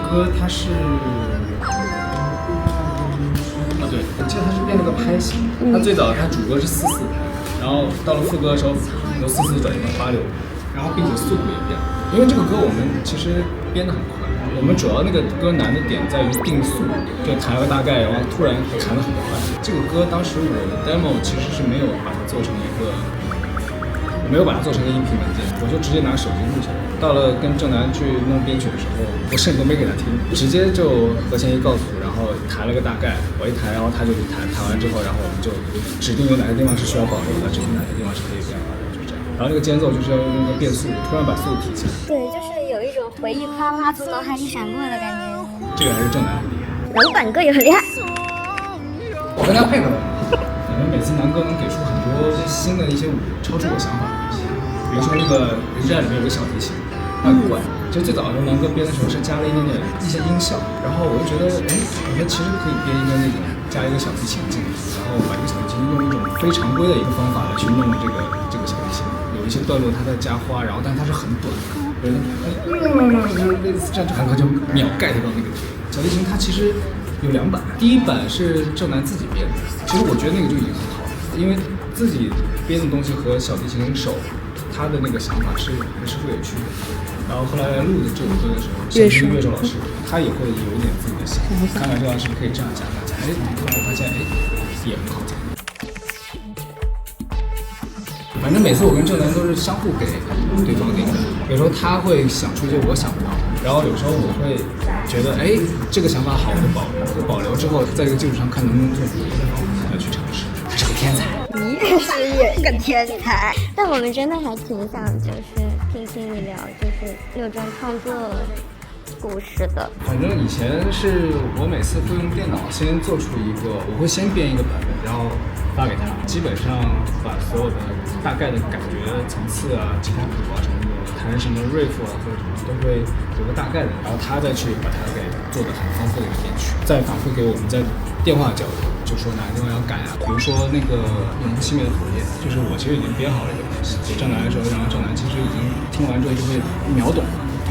歌它是，对，我记得它是变了个拍型。它最早它主歌是4/4，然后到了副歌的时候由4/4转成了8/6，然后并且速度也变了。因为这个歌我们其实编得很快，我们主要那个歌难的点在于定速，就弹了个大概，然后突然弹得很快。这个歌当时我的 demo 其实是没有把它做成一个。我没有把它做成一个音频文件，我就直接拿手机录下来。到了跟郑楠去弄编曲的时候，我甚至都没给他听，直接就和弦一告诉，然后弹了个大概，我一弹，然后他就去弹，弹完之后，然后我们就指定有哪个地方是需要保留的，指定哪个地方是可以变化的，就这样。然后那个间奏就是要用那个变速，突然把速度提起来。对，就是有一种回忆哗哗从脑海里闪过的感觉。这个还是郑楠很厉害，老板哥也很厉害。我跟他配合的，感觉每次南哥能给出很多新的一些超出我想法的东西。比如说那个《人战》里面有个小提琴，很怪。就最早的时候，南哥编的时候是加了一点点一些音效，然后我就觉得，我觉得其实可以编一个那种加一个小提琴进去，然后把这个小提琴用一种非常规的一个方法来去弄这个小提琴。有一些段落它在加花，然后但是它是很短，这样就很快就秒 get 到那个点。小提琴它其实有2版，第一版是郑楠自己编的，其实我觉得那个就已经很好了，因为自己编的东西和小提琴手他的那个想法是会有区别的。然后后来录的这首歌的时候，乐手老师他也会有一点自己的想法，看看这样是不是可以这样加，后来发现也很好加。反正每次我跟郑楠都是相互给对方灵感，有时候他会想出一些我想不到，然后有时候我会觉得这个想法好，我保留之后，在这个基础上看能不能做出一个方法来去尝试。他是个天才，你也是个天才。但我们真的还挺想就是听你聊，就是六专创作故事的。反正以前是我每次会用电脑先做出一个，我会先编一个版本，然后发给他，基本上把所有的大概的感觉层次啊、吉他谱啊什么的，弹什么 riff 啊或者什么都会有个大概的，然后他再去把它给做的很丰富的一个编曲，再反馈给我们在电话交流，就说哪个地方要改啊。比如说那个永不熄灭的火焰，就是我其实已经编好了一个东西，给郑楠的时候，然后郑楠其实已经听完之后就会秒懂了，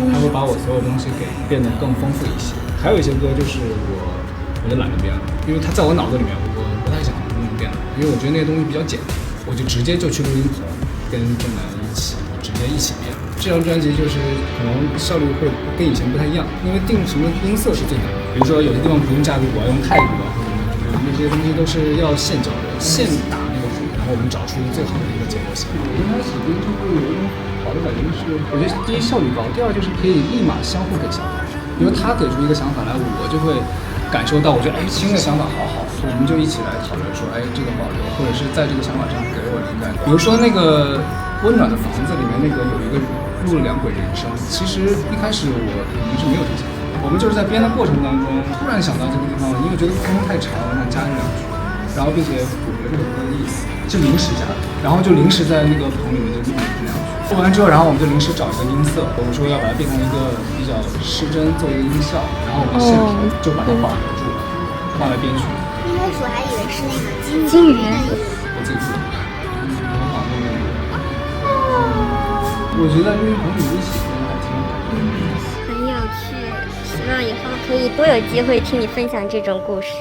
他会把我所有东西给变得更丰富一些。还有一些歌就是我就懒得编了，因为它在我脑子里面，我不太想弄编了，因为我觉得那些东西比较简单，我就直接就去录音棚跟郑楠直接一起编。这张专辑就是可能效率会跟以前不太一样，因为定什么音色是最难的。比如说有些地方不用架鼓，要用太鼓啊，或者那些东西都是要现找的，现打那个鼓，然后我们找出最好的一个结构型。我跟他一起编就会有一种好的感觉是，我觉得第一效率高，第二就是可以立马相互给想法。比如他给出一个想法来，我就会感受到，我觉得新的想法好，我们就一起来讨论说，这个保留，或者是在这个想法上给我灵感。比如说那个温暖的房子里面那个有一个录了2轨人声，其实一开始我们是没有这个想法，我们就是在编的过程当中突然想到这个地方，因为觉得空太长，想加2句，然后并且符合这个歌的意思，是临时加的，然后就临时在那个棚里面就录了这2句。录完之后，然后我们就临时找一个音色，我们说要把它变成一个比较失真，做一个音效，然后我们现场就把它保留住了，放在编曲。一开始我还以为是那个金鱼，我自己做的，模仿那个。我觉得录音棚里一起编还挺好的，很有趣。希望以后可以多有机会听你分享这种故事。